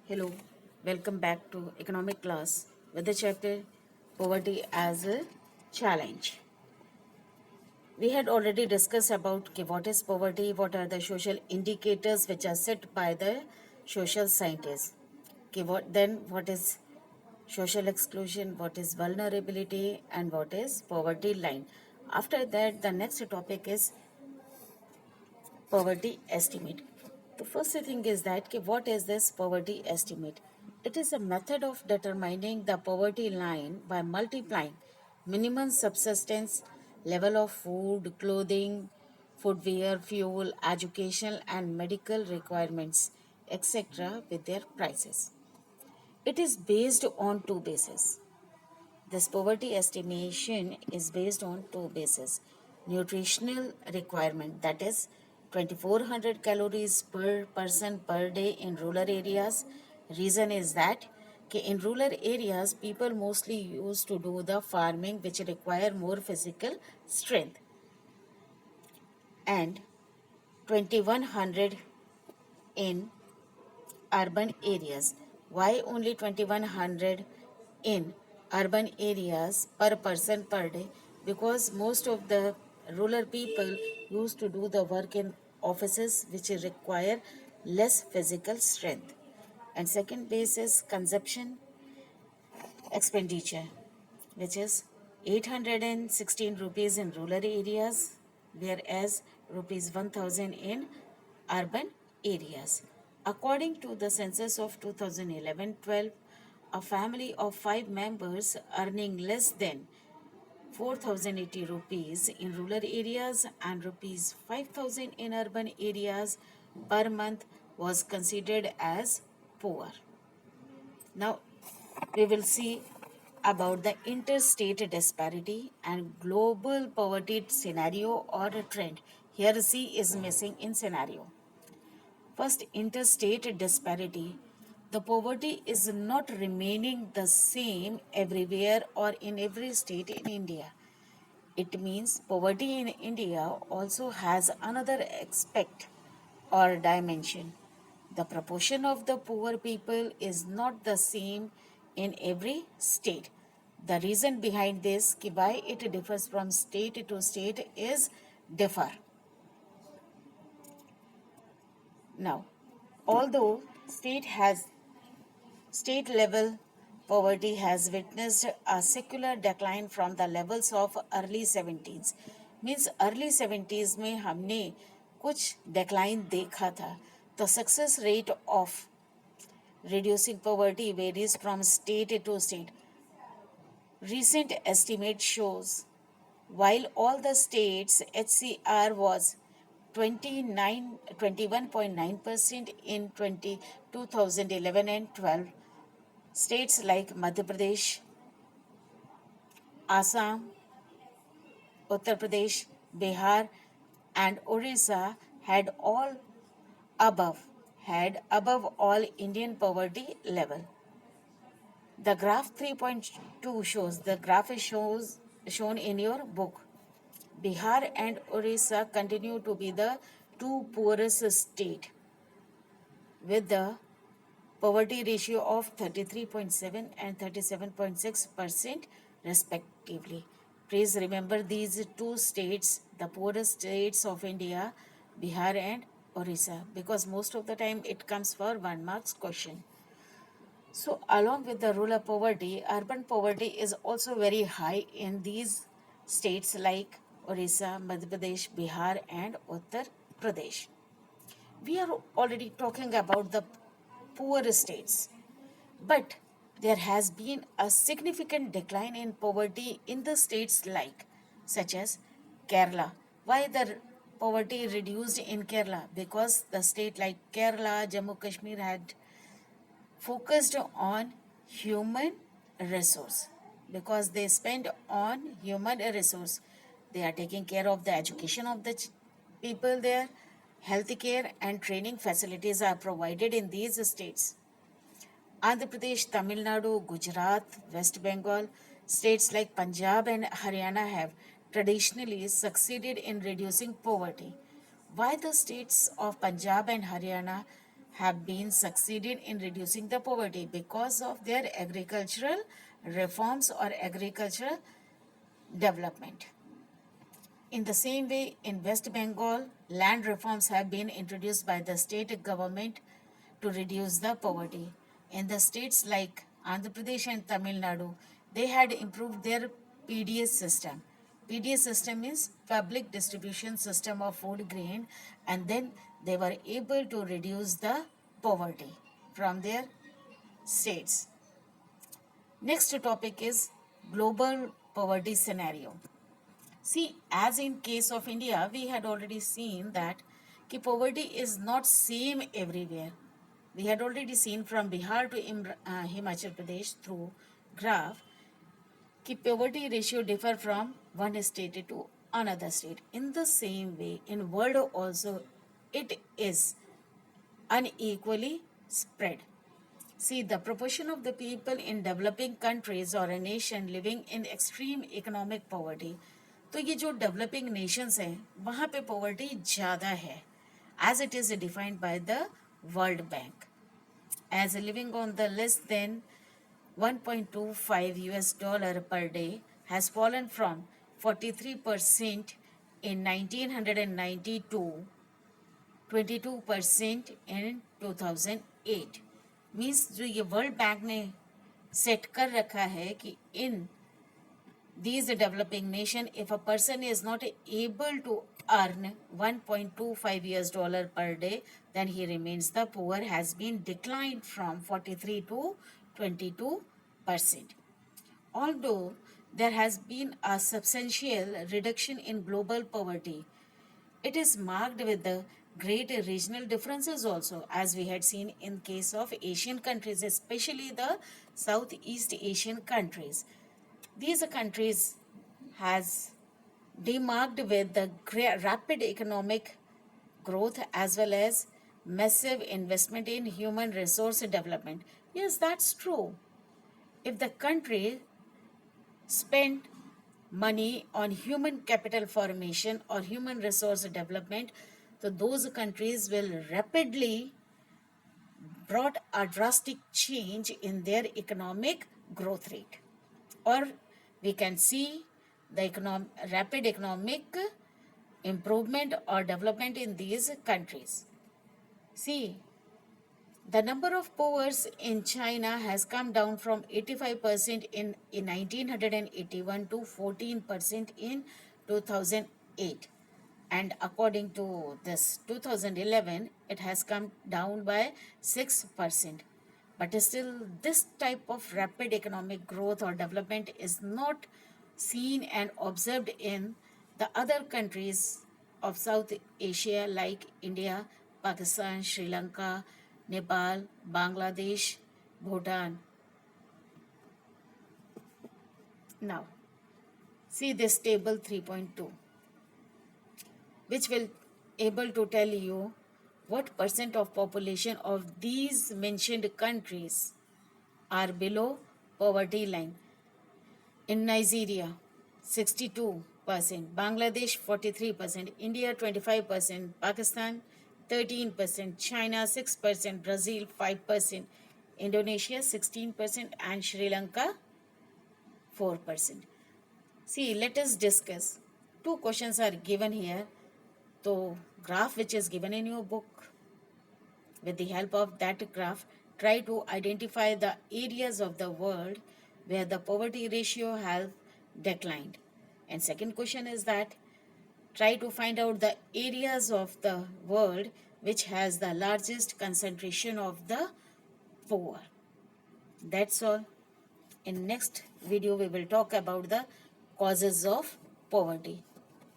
Hello, welcome back to economic class with the chapter Poverty as a Challenge. We had already discussed about what is poverty, what are the social indicators which are set by the social scientists. What is social exclusion, what is vulnerability, and what is poverty line. After that, the next topic is poverty estimate. The first thing is that what is this poverty estimate? It is a method of determining the poverty line by multiplying minimum subsistence level of food, clothing, footwear, fuel, educational and medical requirements, etc. with their prices. It is based on two bases. This poverty estimation is based on two bases. Nutritional requirement, that is 2400 calories per person per day in rural areas. Reason is that in rural areas people mostly used to do the farming which require more physical strength, and 2100 in urban areas. Why only 2100 in urban areas per person per day? Because most of the rural people used to do the work in offices which require less physical strength. And second base is consumption expenditure, which is 816 rupees in rural areas, whereas rupees 1000 in urban areas. According to the census of 2011-12, a family of 5 members earning less than 4080 rupees in rural areas and rupees 5000 in urban areas per month was considered as poor. Now, we will see about the interstate disparity and global poverty scenario or a trend. Here C is missing in scenario. First, interstate disparity. The poverty is not remaining the same everywhere or in every state in India. It means poverty in India also has another aspect or dimension. The proportion of the poor people is not the same in every state. The reason behind this, why it differs from state to state, is differ. Now, although state level poverty has witnessed a secular decline from the levels of early 70s, means early 70s में हमने कुछ decline देखा था. The success rate of reducing poverty varies from state to state. Recent estimate shows while all the states HCR was 21.9% in 2011 and 12, states like Madhya Pradesh, Assam, Uttar Pradesh, Bihar, and Orissa above had above all Indian poverty level. The graph 3.2 shows, the graph is shown in your book. Bihar and Orissa continue to be the two poorest state with the poverty ratio of 33.7 and 37.6% respectively. Please remember these two states, the poorest states of India, Bihar and Orissa, because most of the time it comes for 1 marks question. So along with the rural poverty, urban poverty is also very high in these states like Orissa, Madhya Pradesh, Bihar and Uttar Pradesh. We are already talking about the poor states, but there has been a significant decline in poverty in the states like such as Kerala. Why the poverty reduced in Kerala? Because the state like Kerala, Jammu Kashmir had focused on human resource, because they spend on human resource. They are taking care of the education of the people there. Health care and training facilities are provided in these states. Andhra Pradesh, Tamil Nadu, Gujarat, West Bengal, states like Punjab and Haryana have traditionally succeeded in reducing poverty. Why the states of Punjab and Haryana have been succeeded in reducing the poverty because of their agricultural reforms or agricultural development. In the same way, in West Bengal, land reforms have been introduced by the state government to reduce the poverty. In the states like Andhra Pradesh and Tamil Nadu, they had improved their PDS system. PDS system means public distribution system of food grain, and then they were able to reduce the poverty from their states. Next topic is global poverty scenario. See, as in case of India, we had already seen that poverty is not same everywhere. We had already seen from Bihar to Himachal Pradesh through graph poverty ratio differ from one state to another state. In the same way, in world also, it is unequally spread. See, the proportion of the people in developing countries or a nation living in extreme economic poverty, तो ये जो developing Nations हैं वहाँ पे poverty ज़्यादा है as it is defined by the World Bank. As living on the less than $1.25 per day has fallen from 43% in 1990 to 22% in 2008. Means जो ये वर्ल्ड बैंक ने सेट कर रखा है कि इन these developing nation, if a person is not able to earn $1.25 per day, then he remains the poor, has been declined from 43 to 22%. Although there has been a substantial reduction in global poverty, it is marked with the great regional differences also, as we had seen in case of Asian countries, especially the Southeast Asian countries. These countries has demarked with the rapid economic growth as well as massive investment in human resource development. Yes, that's true. If the country spend money on human capital formation or human resource development, so those countries will rapidly brought a drastic change in their economic growth rate. Or we can see the rapid economic improvement or development in these countries. See, the number of poor in China has come down from 85% in 1981 to 14% in 2008. And according to this 2011, it has come down by 6%. But still, this type of rapid economic growth or development is not seen and observed in the other countries of South Asia like India, Pakistan, Sri Lanka, Nepal, Bangladesh, Bhutan. Now, see this table 3.2, which will able to tell you what percent of population of these mentioned countries are below poverty line. In Nigeria, 62%, Bangladesh 43%, India 25%, Pakistan 13%, China 6%, Brazil 5%, Indonesia 16%, and Sri Lanka 4%. See, let us discuss. Two questions are given here. So, graph which is given in your book, with the help of that graph, try to identify the areas of the world where the poverty ratio has declined. And second question is that try to find out the areas of the world which has the largest concentration of the poor. That's all. In next video we will talk about the causes of poverty.